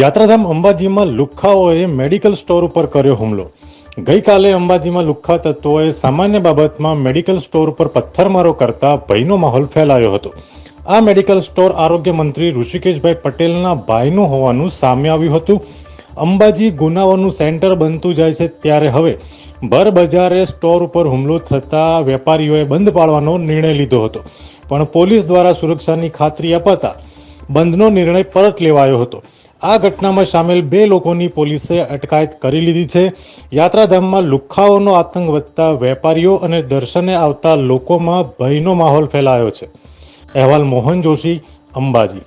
યાત્રાધામ અંબાજીમાં લુખ્ખાઓએ medical store ઉપર કર્યો હુમલો. ગઈકાલે અંબાજીમાં લુખ્ખા તત્વોએ સામાન્ય બાબતમાં મેડિકલ સ્ટોર ઉપર પથ્થરમારો કરતા ભયનો માહોલ ફેલાયો હતો. આ મેડિકલ સ્ટોર આરોગ્ય મંત્રી ઋષિકેશભાઈ પટેલના ભાઈનું હોવાનું સામે આવ્યું હતું. અંબાજી ગુનાઓનું સેન્ટર બનતું જાય છે ત્યારે હવે ભર બજારે સ્ટોર ઉપર હુમલો થતા વેપારીઓએ બંધ પાડવાનો નિર્ણય લીધો હતો, પણ પોલીસ દ્વારા સુરક્ષાની ખાતરી અપાતા બંધનો નિર્ણય પરત લેવાયો હતો. આ ઘટનામાં સામેલ 2 લોકોની પોલીસે અટકાયત કરી લીધી છે. યાત્રાધામમાં લુખ્ખાઓનો આતંક વધતા વેપારીઓ અને દર્શને આવતા લોકોમાં ભયનો માહોલ ફેલાયો છે. અહેવાલ મોહન જોશી, અંબાજી.